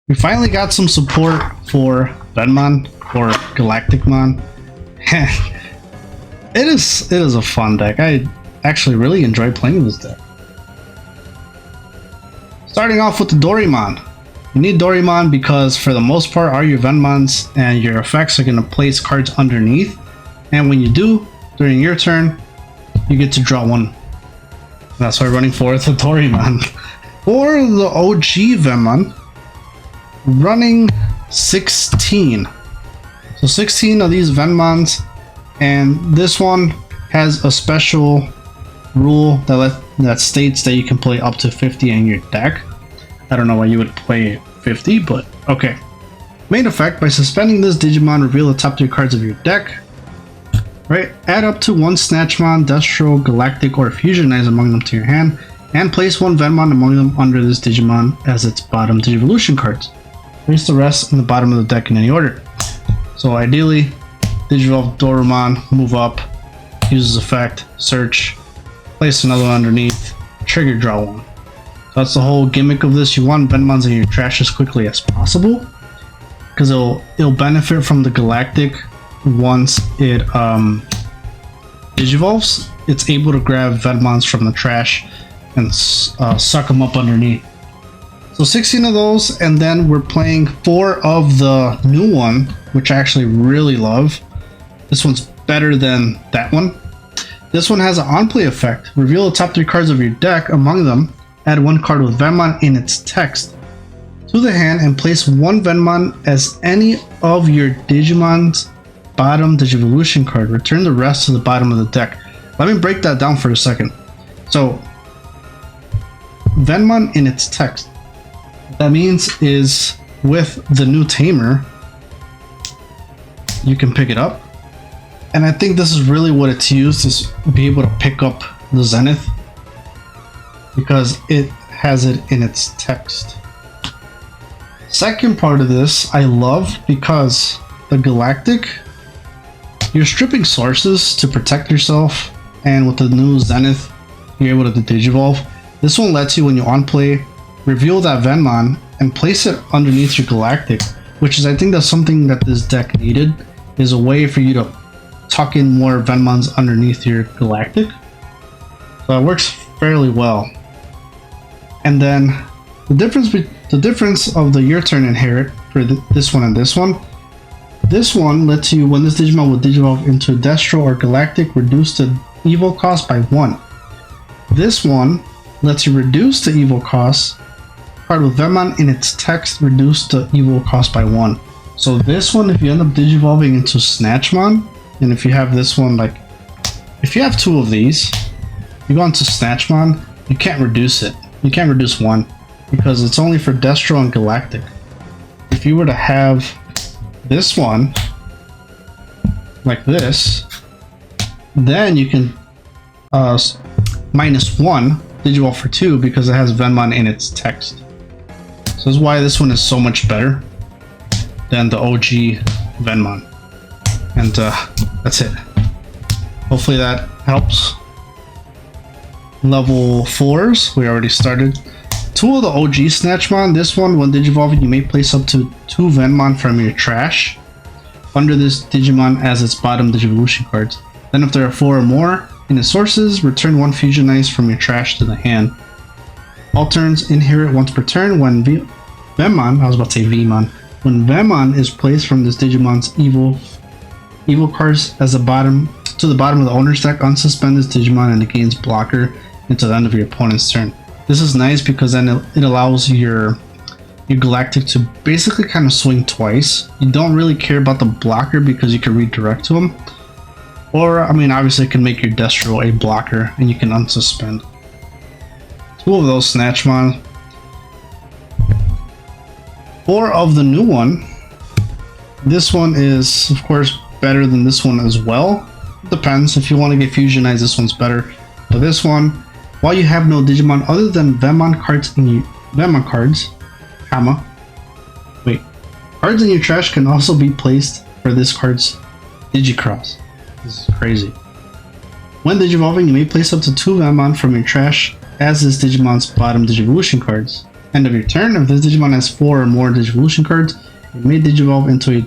We finally got some support for Vemmon or Galacticmon. It is a fun deck. I actually really enjoy playing this deck. Starting off with the Dorimon. You need Dorimon because for the most part all your Vemmons and your effects are going to place cards underneath, and when you do, during your turn, you get to draw one. That's why I'm running for the Dorimon. For the OG Vemmon, running 16. So 16 of these Vemmons, and this one has a special rule that states that you can play up to 50 in your deck. I don't know why you would play 50, but okay. Main effect: by suspending this Digimon, reveal the top 3 cards of your deck. Right, add up to 1 Snatchmon, Destro, Galactic, or Fusionize among them to your hand, and place 1 Vemmon among them under this Digimon as its bottom Digivolution cards. Place the rest in the bottom of the deck in any order. So ideally, Digivolve Dorimon, move up, uses effect, search, place another one underneath, trigger, draw one. So that's the whole gimmick of this. You want Vemmons in your trash as quickly as possible, because it'll benefit from the Galactic. Once it Digivolves, it's able to grab Vemmons from the trash and suck them up underneath. So 16 of those, and then we're playing 4 of the new one, which I actually really love. This one's better than that one. This one has an on-play effect. Reveal the top 3 cards of your deck. Among them, add 1 card with Vemmon in its text to the hand and place 1 Vemmon as any of your Digimon's bottom Digivolution card. Return the rest to the bottom of the deck. Let me break that down for a second. So, Vemmon in its text. What that means is with the new tamer, you can pick it up. And I think this is really what it's used, is be able to pick up the Zenith, because it has it in its text. Second part of this I love, because the Galactic, you're stripping sources to protect yourself, and with the new Zenith, you're able to Digivolve. This one lets you, when you on play, reveal that Vemmon and place it underneath your Galactic, which is, I think that's something that this deck needed, is a way for you to tuck in more Vemmons underneath your Galactic. So it works fairly well. And then the difference of the your turn inherit for this one and this one. This one lets you, when this Digimon will Digivolve into a Destro or Galactic, reduce the evil cost by 1. This one lets you reduce the evil cost. Card with Vemmon in its text, reduce the evil cost by 1. So this one, if you end up Digivolving into Snatchmon, and if you have this one, like, if you have 2 of these, you go into Snatchmon, you can't reduce it. You can't reduce 1, because it's only for Destro and Galactic. If you were to have this one like this, then you can minus 1 Digivolve for 2, because it has Vemmon in its text. So that's why this one is so much better than the OG Vemmon. And that's it. Hopefully that helps. Level 4s, we already started. 2 of the OG Snatchmon. This one, when Digivolving, you may place up to 2 Vemmon from your trash under this Digimon as its bottom Digivolution cards. Then if there are 4 or more in its sources, return 1 Fusionize from your trash to the hand. All turns inherit once per turn. When Vemmon, I was about to say Vemmon, when Vemmon is placed from this Digimon's evil cards as the bottom to the bottom of the owner's deck, unsuspend this Digimon and it gains blocker until the end of your opponent's turn. This is nice because then it allows your Galactic to basically kind of swing twice. You don't really care about the blocker because you can redirect to him. Or, I mean, obviously it can make your Destro a blocker and you can unsuspend. 2 of those Snatchmon. 4 of the new one. This one is, of course, better than this one as well. It depends. If you want to get Fusionized, this one's better. But this one, while you have no Digimon other than Vemmon cards in your cards in your trash can also be placed for this card's Digicross. This is crazy. When Digivolving, you may place up to 2 Vemmon from your trash as this Digimon's bottom Digivolution cards. End of your turn, if this Digimon has 4 or more Digivolution cards, it may Digivolve into a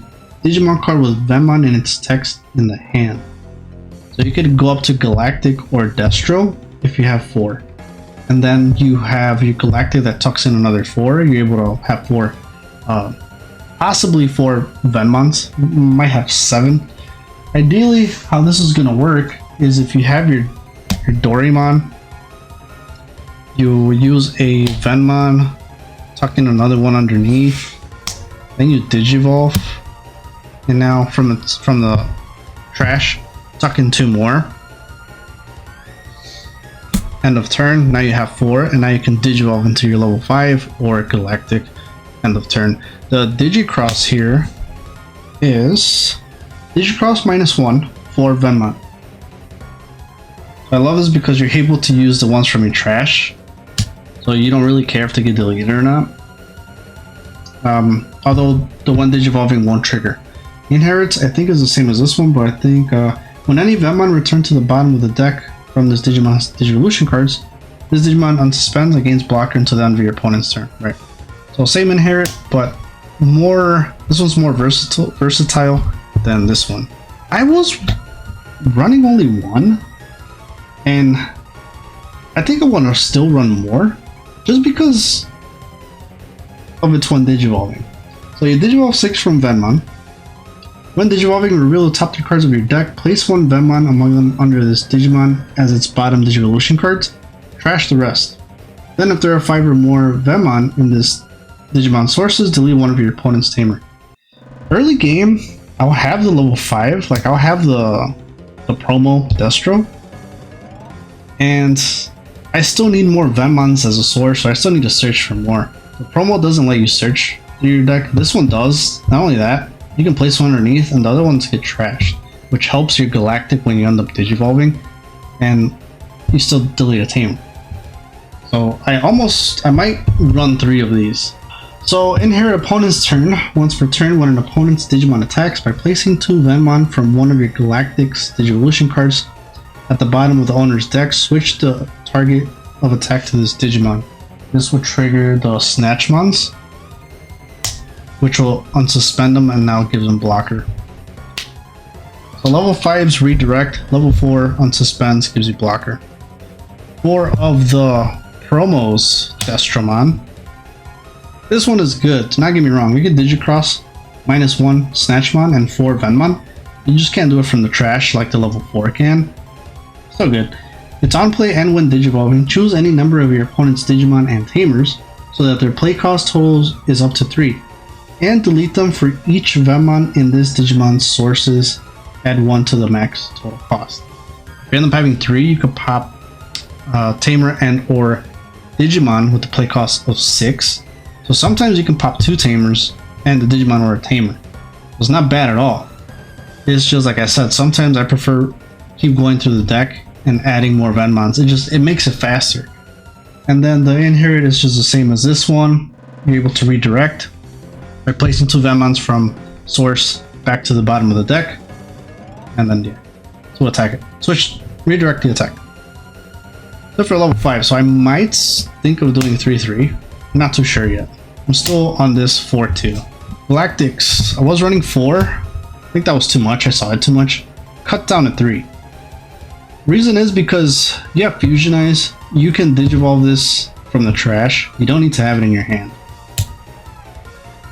Digimon card with Vemmon in its text in the hand. So you could go up to Galactic or Destro if you have 4. And then you have your Galactic that tucks in another 4. You're able to have 4, possibly 4 Vemmons. Might have 7. Ideally, how this is going to work is if you have your Doraemon, you use a Vemmon, tuck in another one underneath, then you Digivolve, and now from the trash, tuck in 2 more. End of turn, now you have 4, and now you can Digivolve into your level 5 or Galactic. End of turn. The Digicross here is Digicross -1 for Vemmon. I love this because you're able to use the ones from your trash, so you don't really care if they get deleted or not. Although the one Digivolving won't trigger. Inherits, I think, is the same as this one, but I think when any Vemmon return to the bottom of the deck from this Digimon's Digivolution cards, this Digimon unsuspends and gains blocker until the end of your opponent's turn. Right. So same inherit, but more. This one's more versatile than this one. I was running only 1, and I think I want to still run more, just because of its one Digivolving. So you Digivolve 6 from Vemmon. When Digivolving, reveal the top 3 cards of your deck. Place 1 Vemmon among them under this Digimon as its bottom Digivolution cards. Trash the rest. Then if there are 5 or more Vemmon in this Digimon sources, delete one of your opponent's tamer. Early game, I'll have the level 5, like I'll have the promo Destro. And I still need more Vemmons as a source, so I still need to search for more. The promo doesn't let you search through your deck. This one does. Not only that, you can place one underneath and the other ones get trashed, which helps your Galactic when you end up Digivolving, and you still delete a tamer. So I might run 3 of these. So inherit opponent's turn. Once per turn, when an opponent's Digimon attacks, by placing 2 Vemmon from one of your Galactic's Digivolution cards at the bottom of the owner's deck, switch the target of attack to this Digimon. This would trigger the Snatchmons, which will unsuspend them and now gives them blocker. So level 5's redirect, level 4 unsuspends, gives you blocker. 4 of the promos Destromon. This one is good, do not get me wrong, we get Digicross, -1 Snatchmon, and 4 Vemmon. You just can't do it from the trash like the level 4 can. So good. It's on play and when Digivolving, choose any number of your opponent's Digimon and Tamers so that their play cost totals is up to 3. And delete them for each Vemmon in this Digimon's sources, add 1 to the max total cost. If you end up having 3, you could pop Tamer and or Digimon with the play cost of 6. So sometimes you can pop 2 Tamers and the Digimon or a Tamer. It's not bad at all. It's just like I said, sometimes I prefer keep going through the deck and adding more Vemmons. It makes it faster. And then the inherit is just the same as this one. You're able to redirect by placing 2 Vemmons from source back to the bottom of the deck, and then yeah, to attack it. Switch, redirect the attack. So for level 5, so I might think of doing 3-3. I'm not too sure yet. I'm still on this 4-2. Galactics, I was running 4. I think that was too much. I saw it too much. Cut down to 3. Reason is because, yeah, Fusionize, you can Digivolve this from the trash. You don't need to have it in your hand.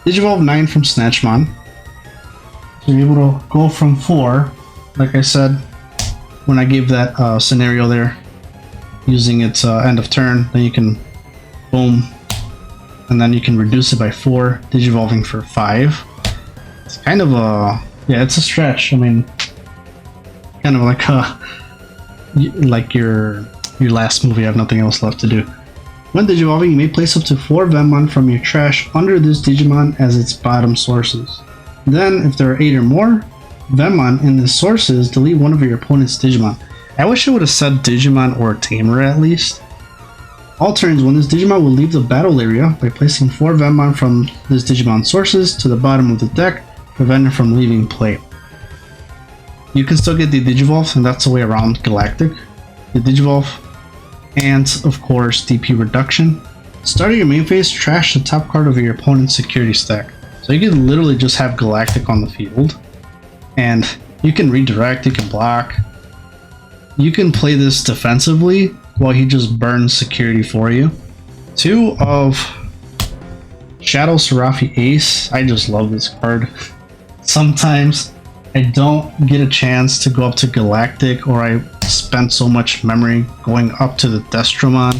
Digivolve 9 from Snatchmon. So you're able to go from 4, like I said, when I gave that scenario there, using its end of turn, then you can, boom, and then you can reduce it by 4, Digivolving for 5. It's kind of a, yeah, it's a stretch. I mean, kind of like your last movie, I have nothing else left to do. When Digivolving, you may place up to 4 Vemmon from your trash under this Digimon as its bottom sources. Then, if there are 8 or more Vemmon in the sources, delete one of your opponent's Digimon. I wish I would have said Digimon or Tamer at least. All turns, when this Digimon will leave the battle area by placing 4 Vemmon from this Digimon sources to the bottom of the deck, prevent it from leaving play. You can still get the Digivolve, and that's the way around Galactic. The Digivolve, and of course DP reduction. Start of your main phase, trash the top card of your opponent's security stack. So you can literally just have Galactic on the field, and you can redirect, you can block. You can play this defensively while he just burns security for you. 2 of Shadow Serafi Ace. I just love this card. Sometimes I don't get a chance to go up to Galactic, or I spend so much memory going up to the Destromon,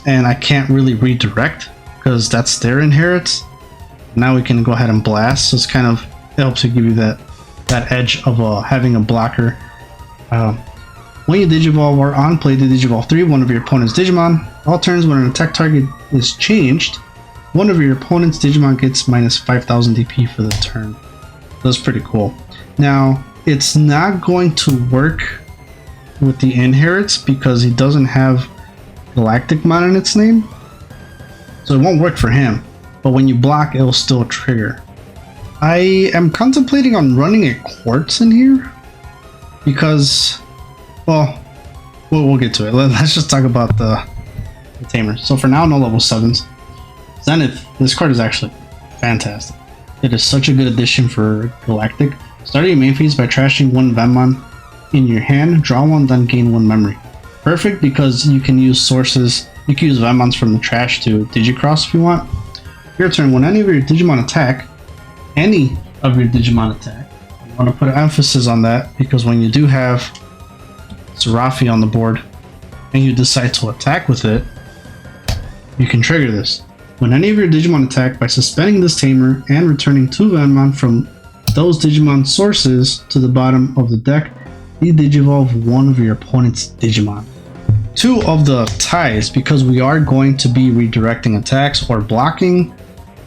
and I can't really redirect because that's their inherits. Now we can go ahead and blast, so it's kind of, it helps to give you that edge of having a blocker. When you Digivolve or on play the Digivolve 3, one of your opponent's Digimon. All turns when an attack target is changed, one of your opponent's Digimon gets minus 5000 DP for the turn. That's pretty cool. Now, it's not going to work with the inherits because he doesn't have Galacticmon in its name, so it won't work for him. But when you block, it will still trigger. I am contemplating on running a Quartz in here because, well, we'll get to it. Let's just talk about the tamer. So for now, no level 7s. Zenith, this card is actually fantastic. It is such a good addition for Galactic. Start your main phase by trashing 1 Vemmon in your hand, draw 1, then gain 1 memory. Perfect because you can use sources, you can use Vemmons from the trash to Digicross if you want. Your turn, when any of your Digimon attack, you want to put an emphasis on that because when you do have Serafi on the board and you decide to attack with it, you can trigger this. When any of your Digimon attack by suspending this tamer and returning 2 Vemmon from those Digimon sources to the bottom of the deck, you Digivolve 1 of your opponent's Digimon. 2 of the ties, because we are going to be redirecting attacks or blocking,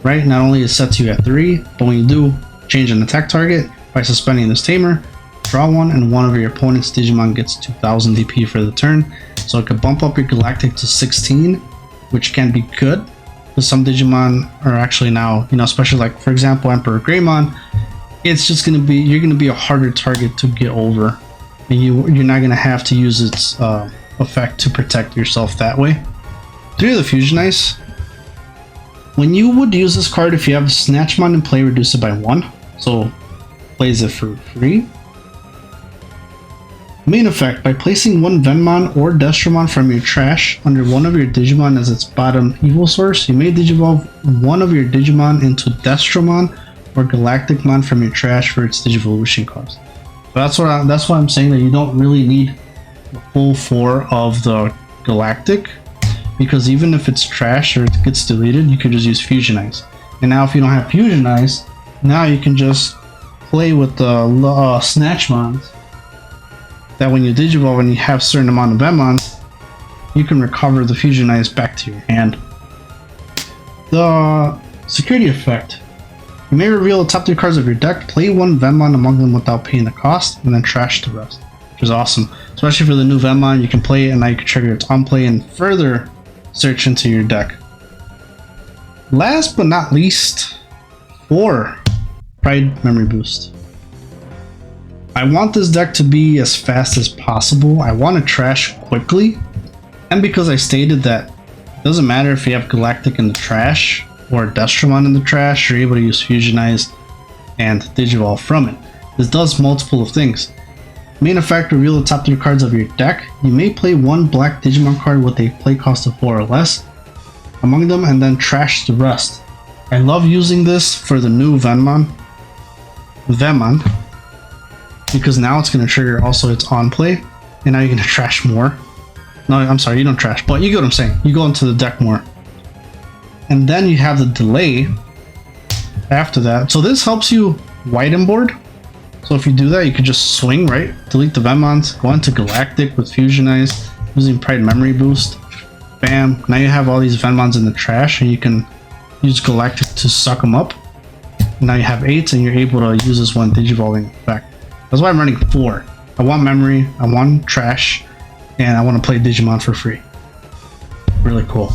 right? Not only is it set to you at 3, but when you do change an attack target by suspending this tamer, draw 1 and 1 of your opponent's Digimon gets 2000 DP for the turn. So it could bump up your Galactic to 16, which can be good. Because some Digimon are actually now, especially like, for example, Emperor Greymon, it's just going to be, you're going to be a harder target to get over. And you're not going to have to use its effect to protect yourself that way. 3 of the Fusion Ice. When you would use this card, if you have Snatchmon in play, reduce it by 1. So plays it for free. Main effect, by placing 1 Vemmon or Destromon from your trash under one of your Digimon as its bottom evil source, you may Digivolve 1 of your Digimon into Destromon or Galacticmon from your trash for its Digivolution cost. So that's why I'm saying that you don't really need the full 4 of the Galactic, because even if it's trash or it gets deleted, you can just use Fusion Ice. And now if you don't have Fusion Ice, now you can just play with the Snatchmons, that when you Digivolve and you have a certain amount of Vemmons, you can recover the Fusion Ice back to your hand. The security effect. You may reveal the top 3 cards of your deck, play 1 Vemmon among them without paying the cost, and then trash the rest. Which is awesome. Especially for the new Vemmon, you can play it and now you can trigger its on play and further search into your deck. Last but not least, 4 Pride Memory Boost. I want this deck to be as fast as possible. I want to trash quickly. And because I stated that it doesn't matter if you have Galactic in the trash or Destromon in the trash, you're able to use Fusion Ice and Digivolve from it. This does multiple of things. Main effect, reveal the top 3 cards of your deck. You may play 1 black Digimon card with a play cost of 4 or less among them and then trash the rest. I love using this for the new Vemmon, because now it's going to trigger also its on play, and now you're going to trash more. No, I'm sorry, you don't trash, but you get what I'm saying. You go into the deck more. And then you have the delay after that. So this helps you widen board. So if you do that, you could just swing, right? Delete the Vemmons, go into Galactic with Fusion Ice, using Pride Memory Boost. Bam, now you have all these Vemmons in the trash, and you can use Galactic to suck them up. Now you have 8, and you're able to use this one Digivolving effect. That's why I'm running 4. I want memory, I want trash, and I want to play Digimon for free. Really cool.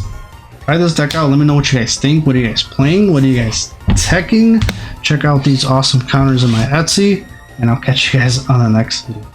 Try this deck out. Let me know what you guys think. What are you guys playing? What are you guys teching? Check out these awesome counters in my Etsy, and I'll catch you guys on the next video.